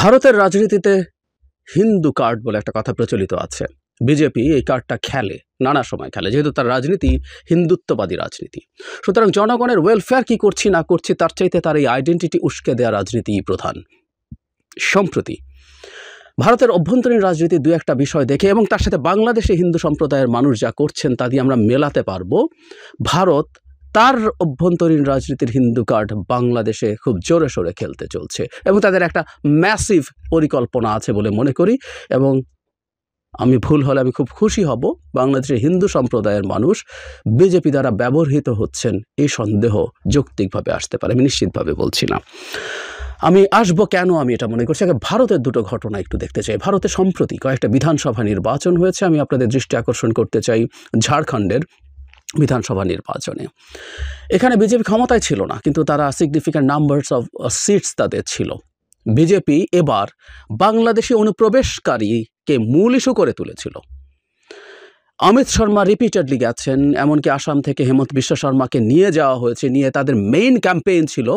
ভারতের রাজনীতিতে হিন্দু কার্ড বলে একটা কথা প্রচলিত আছে। বিজেপি এই কার্ডটা খেলে, নানা সময় খেলে, যেহেতু তার রাজনীতি হিন্দুত্ববাদী রাজনীতি। সুতরাং জনগণের ওয়েলফেয়ার কি করছি না করছি তার চাইতে তার এই আইডেন্টিটি উস্কে দেওয়া রাজনীতি প্রধান। সম্প্রতি ভারতের অভ্যন্তরীণ রাজনীতি দু একটা বিষয় দেখে এবং তার সাথে বাংলাদেশে হিন্দু সম্প্রদায়ের মানুষ যা করছেন তা দিয়ে আমরা মেলাতে পারবো ভারত তার অভ্যন্তরীণ রাজনীতির হিন্দু কার্ড বাংলাদেশে খুব জোরে সোরে খেলতে চলছে এবং তাদের একটা ম্যাসিভ পরিকল্পনা আছে বলে মনে করি। এবং আমি ভুল হলে আমি খুব খুশি হব বাংলাদেশের হিন্দু সম্প্রদায়ের মানুষ বিজেপি দ্বারা ব্যবহৃত হচ্ছেন এই সন্দেহ যৌক্তিকভাবে আসতে পারে। আমি নিশ্চিতভাবে বলছি না। আমি আসবো কেন আমি এটা মনে করছি, আগে ভারতের দুটো ঘটনা একটু দেখতে চাই। ভারতে সম্প্রতি কয়েকটা বিধানসভা নির্বাচন হয়েছে। আমি আপনাদের দৃষ্টি আকর্ষণ করতে চাই ঝাড়খণ্ডের বিধানসভা নির্বাচনে। এখানে বিজেপি ক্ষমতায় ছিল না, কিন্তু তারা সিগনিফিক্যান্ট নাম্বারস অফ সিটস তাদের ছিল। বিজেপি এবার বাংলাদেশি অনুপ্রবেশকারীকে মূল ইস্যু করে তুলেছিল। অমিত শর্মা রিপিটেডলি গেছেন, এমনকি আসাম থেকে হেমন্ত বিশ্ব শর্মাকে নিয়ে যাওয়া হয়েছে, নিয়ে তাদের মেইন ক্যাম্পেইন ছিল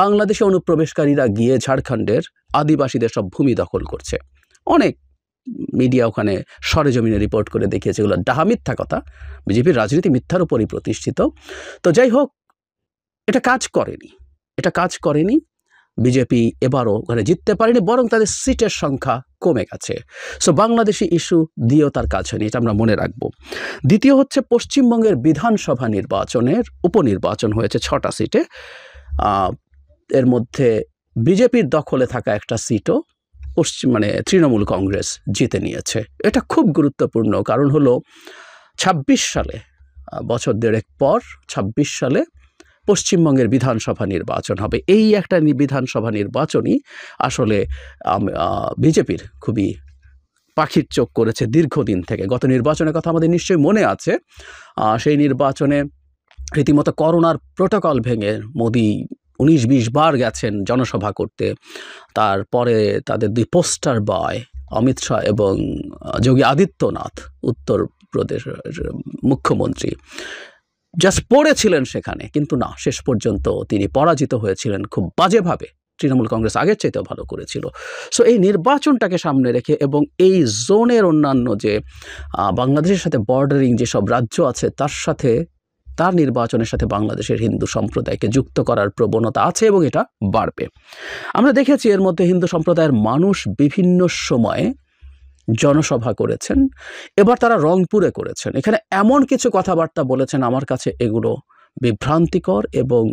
বাংলাদেশি অনুপ্রবেশকারীরা গিয়ে ঝাড়খণ্ডের আদিবাসীদের সব ভূমি দখল করছে। অনেক মিডিয়া ওখানে সরেজমিনে রিপোর্ট করে দেখিয়েছে এগুলো ডাহা মিথ্যা কথা। বিজেপির রাজনীতি মিথ্যার উপরই প্রতিষ্ঠিত। তো যাই হোক, এটা কাজ করেনি। বিজেপি এবারও ওখানে জিততে পারেনি, বরং তাদের সিটের সংখ্যা কমে গেছে। সো বাংলাদেশি ইস্যু দিয়েও তার কাজ হয়নি, এটা আমরা মনে রাখবো। দ্বিতীয় হচ্ছে পশ্চিমবঙ্গের বিধানসভা নির্বাচনের উপনির্বাচন হয়েছে 6টা সিটে। এর মধ্যে বিজেপির দখলে থাকা একটা সিটও তৃণমূল কংগ্রেস জিতে নিয়েছে। এটা খুব গুরুত্বপূর্ণ, কারণ হলো 26 সালে, বছর দেড়েক পর 26 সালে পশ্চিমবঙ্গের বিধানসভা নির্বাচন হবে। এই একটা বিধানসভা নির্বাচনই আসলে বিজেপির খুবই পাখির চোখ করেছে দীর্ঘদিন থেকে। গত নির্বাচনের কথা আমাদের নিশ্চয়ই মনে আছে। সেই নির্বাচনে রীতিমতো করোনার প্রোটোকল ভেঙে মোদি 19-20 বার গেছেন জনসভা করতে। তারপরে তাদের দুই পোস্টার বয় অমিত শাহ এবং যোগী আদিত্যনাথ, উত্তরপ্রদেশের মুখ্যমন্ত্রী, জাস্ট পড়েছিলেন সেখানে, কিন্তু না, শেষ পর্যন্ত তিনি পরাজিত হয়েছিলেন খুব বাজেভাবে। তৃণমূল কংগ্রেস আগের চাইতেও ভালো করেছিল। সো এই নির্বাচনটাকে সামনে রেখে এবং এই জোনের অন্যান্য যে বাংলাদেশের সাথে বর্ডারিং যেসব রাজ্য আছে তার নির্বাচনের সাথে বাংলাদেশের হিন্দু সম্প্রদায়কে যুক্ত করার প্রবণতা আছে এবং এটা বাড়বে। আমরা দেখেছি এর মধ্যে হিন্দু সম্প্রদায়ের মানুষ বিভিন্ন সময়ে জনসভা করেছেন। এবার তারা রংপুরে করেছেন। এখানে এমন কিছু কথাবার্তা বলেছেন, আমার কাছে এগুলো বিভ্রান্তিকর এবং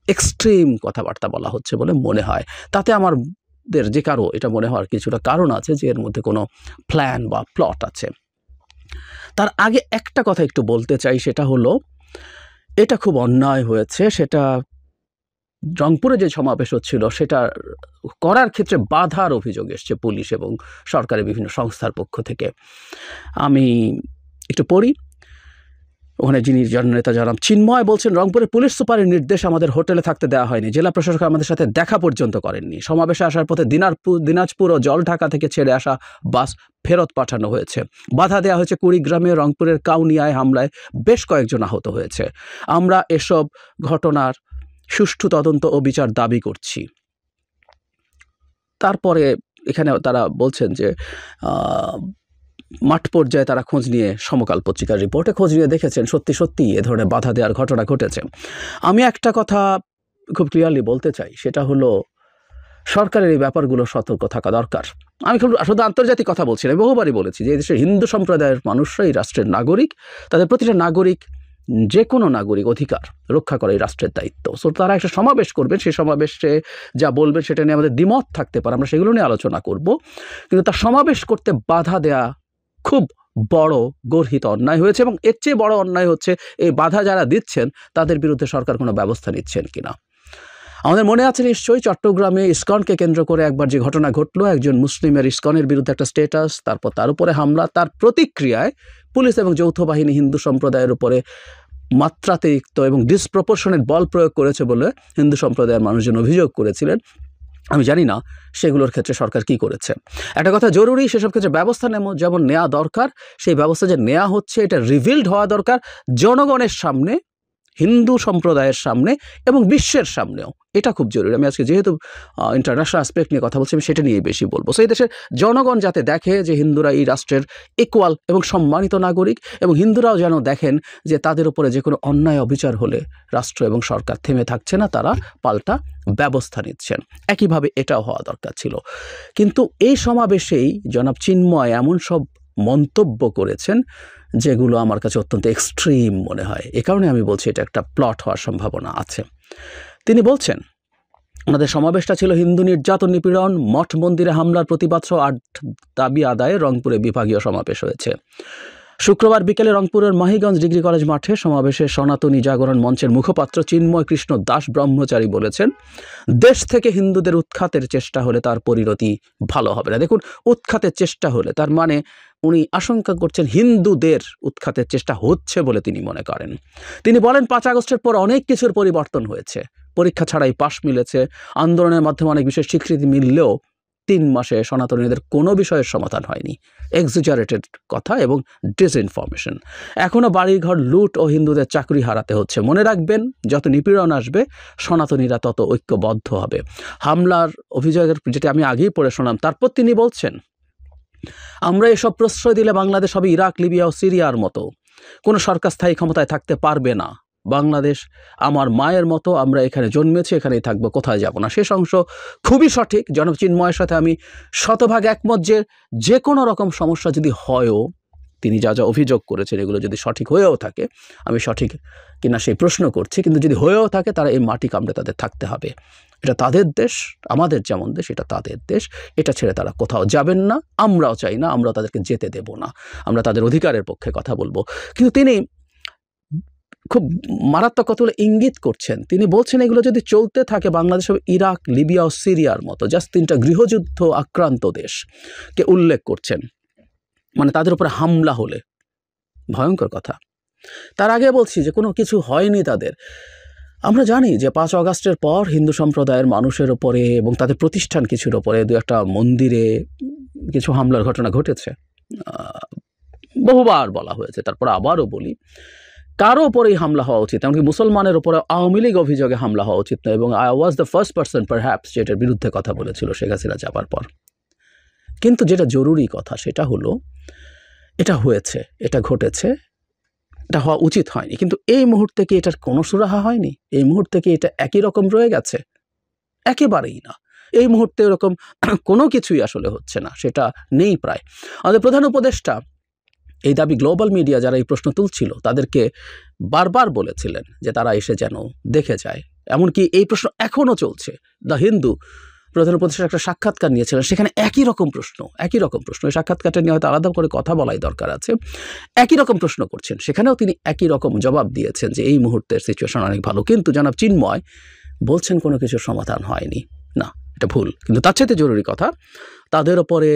এক্সট্রিম কথাবার্তা বলা হচ্ছে বলে মনে হয়। তাতে আমাদের যে কারো এটা মনে হওয়ার কিছুটা কারণ আছে যে এর মধ্যে কোনো প্ল্যান বা প্লট আছে। তার আগে একটা কথা একটু বলতে চাই, সেটা হলো এটা খুব অন্যায় হয়েছে। সেটা রংপুরে যে সমাবেশ হচ্ছিল সেটা করার ক্ষেত্রে বাধার অভিযোগ এসছে পুলিশ এবং সরকারের বিভিন্ন সংস্থার পক্ষ থেকে। আমি একটু পড়ি। ওখানে যিনি জননেতা জনাব চিন্ময় বলছেন, রংপুরের পুলিশ সুপারের নির্দেশ আমাদের হোটেলে থাকতে দেওয়া হয়নি। জেলা প্রশাসক আমাদের সাথে দেখা পর্যন্ত করেননি। সমাবেশে আসার পথে দিনাজপুর ও জলঢাকা থেকে ছেড়ে আসা বাস ফেরত পাঠানো হয়েছে। বাধা দেওয়া হয়েছে। কুড়িগ্রামে রংপুরের কাউনিয়ায় হামলায় বেশ কয়েকজন আহত হয়েছে। আমরা এসব ঘটনার সুষ্ঠু তদন্ত ও বিচার দাবি করছি। তারপরে এখানে তারা বলছেন যে মাঠ পর্যায়ে তারা খোঁজ নিয়ে, সমকাল পত্রিকার রিপোর্টে খোঁজ নিয়ে দেখেছেন সত্যি এ ধরনের বাধা দেওয়ার ঘটনা ঘটেছে। আমি একটা কথা খুব ক্লিয়ারলি বলতে চাই, সেটা হলো সরকারের এই ব্যাপারগুলো সতর্ক থাকা দরকার। আমি শুধু আন্তর্জাতিক কথা বলছি না, বহুবারই বলেছি যে এই দেশের হিন্দু সম্প্রদায়ের মানুষরা এই রাষ্ট্রের নাগরিক। তাদের প্রতিটা নাগরিক, যে কোনো নাগরিক অধিকার রক্ষা করা এই রাষ্ট্রের দায়িত্ব। সো তারা একটা সমাবেশ করবেন, সেই সমাবেশে যা বলবেন সেটা নিয়ে আমাদের দ্বিমত থাকতে পারে, আমরা সেগুলো নিয়ে আলোচনা করব। কিন্তু তার সমাবেশ করতে বাধা দেয়া খুব বড় গর্হিত অন্যায় হয়েছে এবং এর চেয়ে বড় অন্যায় হচ্ছে এই বাধা যারা দিচ্ছেন তাদের বিরুদ্ধে সরকার কোনো ব্যবস্থা নিচ্ছেন কিনা। আমাদের মনে আছে নিশ্চয়ই চট্টগ্রামে ইসকনকে কেন্দ্র করে একবার যে ঘটনা ঘটলো, একজন মুসলিমের ইসকনের বিরুদ্ধে একটা স্ট্যাটাস, তারপর তার উপরে হামলা। তার প্রতিক্রিয়ায় পুলিশ এবং যৌথ বাহিনী হিন্দু সম্প্রদায়ের উপরে মাত্রাতিরিক্ত এবং ডিসপ্রপোর্শনেট বল প্রয়োগ করেছে বলে হিন্দু সম্প্রদায়ের মানুষজন অভিযোগ করেছিলেন। আমি জানি না সেগুলোর ক্ষেত্রে সরকার কি করেছে। একটা কথা জরুরি, সেসব ক্ষেত্রে ব্যবস্থা যেমন নেওয়া দরকার, সেই ব্যবস্থা যে নেওয়া হচ্ছে এটা রিভিলড হওয়া দরকার জনগণের সামনে। হিন্দু সম্প্রদায়ের সামনে এবং বিশ্বের সামনেও। এটা খুব জরুরি। আমি আজকে যেহেতু ইন্টারন্যাশনাল অ্যাসপেক্ট নিয়ে কথা বলছি, আমি সেটা নিয়ে বেশি বলবো। সেই দেশের জনগণ যাতে দেখে যে হিন্দুরা এই রাষ্ট্রের ইকুয়াল এবং সম্মানিত নাগরিক, এবং হিন্দুরাও যেন দেখেন যে তাদের উপরে যে কোনো অন্যায় অবিচার হলে রাষ্ট্র এবং সরকার থেমে থাকছে না, তারা পাল্টা ব্যবস্থা নিচ্ছেন। একইভাবে এটাও হওয়া দরকার ছিল। কিন্তু এই সমাবেশেই জনাব চিন্ময় এমন সব মন্তব্য করেছেন যেগুলো আমার কাছে অত্যন্ত এক্সট্রিম মনে হয়। এ কারণে আমি বলছি এটা একটা প্লট হওয়ার সম্ভাবনা আছে। তিনি বলছেন, আমাদের সমাবেশটা ছিল হিন্দু নির্যাতন, নিপীড়ন, মঠ মন্দিরে হামলার প্রতিবাদ সহ 8 দাবি আদায়ে রংপুরে বিভাগীয় সমাবেশ হয়েছে। শুক্রবার বিকেলে রংপুরের মাহিগঞ্জ ডিগ্রি কলেজ মাঠে সমাবেশে সনাতনী জাগরণ মঞ্চের মুখপাত্র চিন্ময় কৃষ্ণ দাস ব্রহ্মচারী বলেছেন, দেশ থেকে হিন্দুদের উৎখাতের চেষ্টা হলে তার পরিণতি ভালো হবে না। দেখুন, উৎখাতের চেষ্টা হলে তার মানে উনি আশঙ্কা করছেন হিন্দুদের উৎখাতের চেষ্টা হচ্ছে বলে তিনি মনে করেন। তিনি বলেন, 5 আগস্টের পর অনেক কিছুর পরিবর্তন হয়েছে। পরীক্ষা ছাড়াই পাশ মিলেছে, আন্দোলনের মাধ্যমে অনেক বিষয়ে স্বীকৃতি মিললেও 3 মাসে সনাতনীদের কোনো বিষয়ের সমাধান হয়নি। এক্সিজারেটেড কথা এবং ডিসইনফরমেশন। এখনও বাড়িঘর লুট ও হিন্দুদের চাকরি হারাতে হচ্ছে। মনে রাখবেন, যত নিপীড়ন আসবে সনাতনীরা তত ঐক্যবদ্ধ হবে। হামলার অভিযোগের যেটা আমি আগেই পড়ে শোনাম, তারপর তিনি বলছেন, আমরা এসব প্রশ্রয় দিলে বাংলাদেশ হবে ইরাক, লিবিয়া ও সিরিয়ার মতো। কোনো সরকার স্থায়ী ক্ষমতায় থাকতে পারবে না। বাংলাদেশ আমার মায়ের মতো, আমরা এখানে জন্মেছি, এখানেই থাকবো, কোথায় যাব না। শেষ অংশ খুবই সঠিক। জনাব চিন্ময়ের সাথে আমি শতভাগ একমত যে কোনো রকম সমস্যা যদি হয়ও, তিনি যা যা অভিযোগ করেছেন এগুলো যদি সঠিক হয়েও থাকে, আমি সঠিক কিনা সেই প্রশ্ন করছি, কিন্তু যদি হয়েও থাকে তারা এই মাটি কামড়ে তাদের থাকতে হবে। এটা তাদের দেশ, আমাদের যেমন দেশ, এটা তাদের দেশ। এটা ছেড়ে তারা কোথাও যাবেন না, আমরাও চাই না, আমরাও তাদেরকে যেতে দেব না। আমরা তাদের অধিকারের পক্ষে কথা বলবো। কিন্তু তিনি খুব মারাত্মক কতগুলো ইঙ্গিত করছেন। তিনি বলছেন, এগুলো যদি চলতে থাকে বাংলাদেশ হবে ইরাক, লিবিয়া ও সিরিয়ার মতো। জাস্ট 3টা গৃহযুদ্ধ আক্রান্ত দেশকে উল্লেখ করছেন, মানে তাদের উপরে হামলা হলে ভয়ঙ্কর কথা। তার আগে বলছি যে কোনো কিছু হয়নি তাদের। আমরা জানি যে 5 আগস্টের পর হিন্দু সম্প্রদায়ের মানুষের ওপরে এবং তাদের প্রতিষ্ঠান কিছুর ওপরে 2-1টা মন্দিরে কিছু হামলার ঘটনা ঘটেছে। বহুবার বলা হয়েছে, তারপর আবারও বলি, কারো ওপরেই হামলা হওয়া উচিত, এমনকি মুসলমানের ওপরে আওয়ামী লীগ অভিযোগে হামলা হওয়া উচিত না। এবং I was the first person perhaps যেটার বিরুদ্ধে কথা বলেছিল শেখ হাসিনা যাবার পর। কিন্তু যেটা জরুরি কথা সেটা হলো, এটা হয়েছে, এটা ঘটেছে, এটা হওয়া উচিত হয়নি। কিন্তু এই মুহূর্তে কি এটার কোনো সুরাহা হয়নি? এই মুহূর্তে কি এটা একই রকম রয়ে গেছে? একেবারেই না। এই মুহূর্তে এরকম কোনো কিছুই আসলে হচ্ছে না, সেটা নেই প্রায়। আমাদের প্রধান উপদেষ্টা এই দাবি গ্লোবাল মিডিয়া যারা এই প্রশ্ন তুলছিল তাদেরকে বারবার বলেছিলেন যে তারা এসে যেন দেখে যায়। এমনকি এই প্রশ্ন এখনও চলছে। দ্য হিন্দু প্রধান উপদেষ্টার একটা সাক্ষাৎকার নিয়েছিলেন, সেখানে একই রকম প্রশ্ন। এই সাক্ষাৎকারটা নিয়ে হয়তো আলাদা করে কথা বলাই দরকার আছে। একই রকম প্রশ্ন করছেন, সেখানেও তিনি একই রকম জবাব দিয়েছেন যে এই মুহূর্তের সিচুয়েশন অনেক ভালো। কিন্তু জনাব চিন্ময় বলছেন কোনো কিছুর সমাধান হয়নি। না, এটা ভুল। কিন্তু তার চাইতে জরুরি কথা, তাদের ওপরে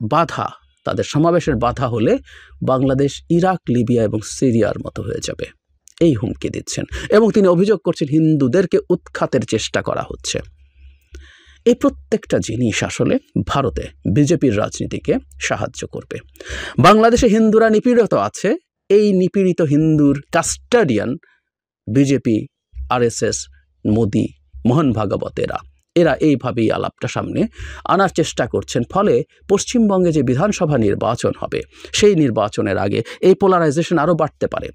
বাধা, তাদের সমাবেশের বাধা হলে বাংলাদেশ ইরাক, লিবিয়া এবং সিরিয়ার মতো হয়ে যাবে, এই হুমকি দিচ্ছেন। এবং তিনি অভিযোগ করছেন হিন্দুদেরকে উৎখাতের চেষ্টা করা হচ্ছে। এই প্রত্যেকটা জিনিস আসলে ভারতে বিজেপির রাজনীতিকে সাহায্য করবে। বাংলাদেশে হিন্দুরা নিপীড়িত আছে, এই নিপীড়িত হিন্দুর কাস্টাডিয়ান বিজেপি, আরএসএস, মোদি, মোহন ভাগবতেরা, এরা এইভাবেই আলাপটা সামনে আনার চেষ্টা করছেন। ফলে পশ্চিমবঙ্গে যে বিধানসভা নির্বাচন হবে, সেই নির্বাচনের আগে এই পোলারাইজেশন আরও বাড়তে পারে।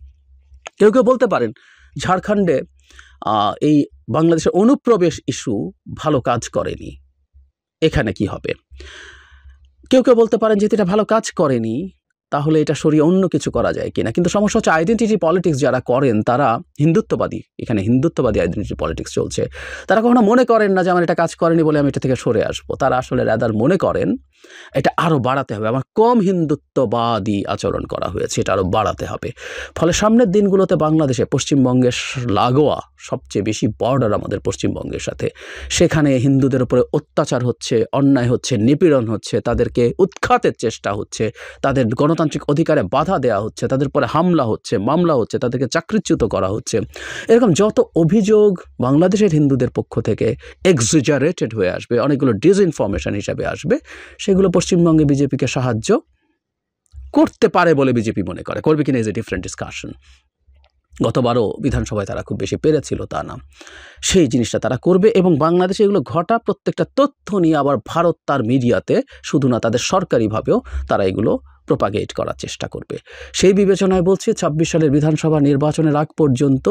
কেউ কেউ বলতে পারেন ঝাড়খণ্ডে এই বাংলাদেশের অনুপ্রবেশ ইস্যু ভালো কাজ করেনি, এখানে কি হবে? কেউ কেউ বলতে পারেন যে এটা ভালো কাজ করেনি, তাহলে এটা সরিয়ে অন্য কিছু করা যায় কিনা। কিন্তু সমস্যা হচ্ছে আইডেন্টিটি পলিটিক্স যারা করেন তারা হিন্দুত্ববাদী, এখানে হিন্দুত্ববাদী আইডেন্টিটি পলিটিক্স চলছে। তারা কখনো মনে করেন না যে আমার এটা কাজ করেনি বলে আমি এটা থেকে সরে আসবো। তারা আসলে রাদার মনে করেন এটা আরও বাড়াতে হবে, আমার কম হিন্দুত্ববাদী আচরণ করা হয়েছে, এটা আরও বাড়াতে হবে। ফলে সামনের দিনগুলোতে বাংলাদেশে পশ্চিমবঙ্গের লাগোয়া সবচেয়ে বেশি বর্ডার আমাদের পশ্চিমবঙ্গের সাথে, সেখানে হিন্দুদের উপরে অত্যাচার হচ্ছে, অন্যায় হচ্ছে, নিপীড়ন হচ্ছে, তাদেরকে উৎখাতের চেষ্টা হচ্ছে, তাদের গণতান্ত্রিক অধিকারে বাধা দেওয়া হচ্ছে, তাদের উপরে হামলা হচ্ছে, মামলা হচ্ছে, তাদেরকে চাকরিচ্যুত করা হচ্ছে। এরকম যত অভিযোগ বাংলাদেশের হিন্দুদের পক্ষ থেকে এক্সিজারেটেড হয়ে আসবে, অনেকগুলো ডিসইনফরমেশন হিসাবে আসবে, সেগুলো পশ্চিমবঙ্গে বিজেপিকে সাহায্য করতে পারে বলে বিজেপি মনে করে। করবে কিনা ইজ এ ডিফারেন্ট ডিসকাশন। গতবারও বিধানসভায় তারা খুব বেশি পেরেছিল তা না, সেই জিনিসটা তারা করবে এবং বাংলাদেশে এগুলো ঘটা প্রত্যেকটা তথ্য নিয়ে আবার ভারত তার মিডিয়াতে শুধু না তাদের সরকারিভাবেও তারা এগুলো প্রোপাগেট করার চেষ্টা করবে। সেই বিবেচনায় বলছি ২৬ সালের বিধানসভা নির্বাচনের আগ পর্যন্ত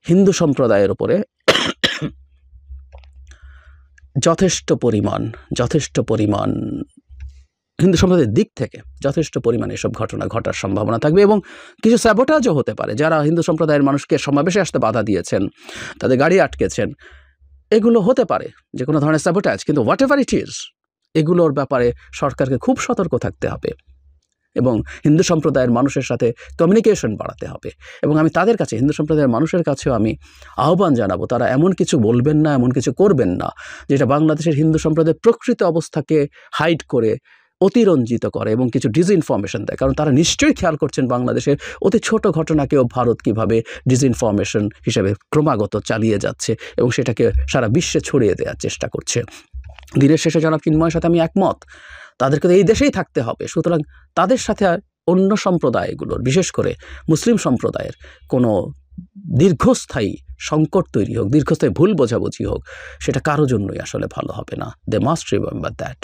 হিন্দু সম্প্রদায়ের উপরে যথেষ্ট পরিমাণ হিন্দু সম্প্রদায়ের দিক থেকে যথেষ্ট পরিমাণে এসব ঘটনা ঘটার সম্ভাবনা থাকবে এবং কিছু স্যাবোটাজও হতে পারে। যারা হিন্দু সম্প্রদায়ের মানুষকে সমাবেশে আসতে বাধা দিয়েছেন, তাদের গাড়ি আটকেছেন, এগুলো হতে পারে যে কোনো ধরনের স্যাবোটাজ। কিন্তু হোয়াট এভার ইট ইজ, এগুলোর ব্যাপারে সরকারকে খুব সতর্ক থাকতে হবে এবং হিন্দু সম্প্রদায়ের মানুষের সাথে কমিউনিকেশন বাড়াতে হবে। এবং আমি তাদের কাছে, হিন্দু সম্প্রদায়ের মানুষের কাছেও আমি আহ্বান জানাবো, তারা এমন কিছু বলবেন না, এমন কিছু করবেন না যেটা বাংলাদেশের হিন্দু সম্প্রদায়ের প্রকৃত অবস্থাকে হাইড করে, অতিরঞ্জিত করে এবং কিছু ডিসইনফরমেশন দেয়। কারণ তারা নিশ্চয়ই খেয়াল করছেন বাংলাদেশের অতি ছোট ঘটনাকেও ভারত কীভাবে ডিসইনফরমেশন হিসেবে ক্রমাগত চালিয়ে যাচ্ছে এবং সেটাকে সারা বিশ্বে ছড়িয়ে দেওয়ার চেষ্টা করছে। দিনের শেষে জনাব চিন্ময়ের সাথে আমি একমত, তাদেরকে তো এই দেশেই থাকতে হবে। সুতরাং তাদের সাথে অন্য সম্প্রদায়গুলোর, বিশেষ করে মুসলিম সম্প্রদায়ের কোনো দীর্ঘস্থায়ী সংকট তৈরি হোক, দীর্ঘস্থায়ী ভুল বোঝাবুঝি হোক, সেটা কারো জন্যই আসলে ভালো হবে না। They must remember that.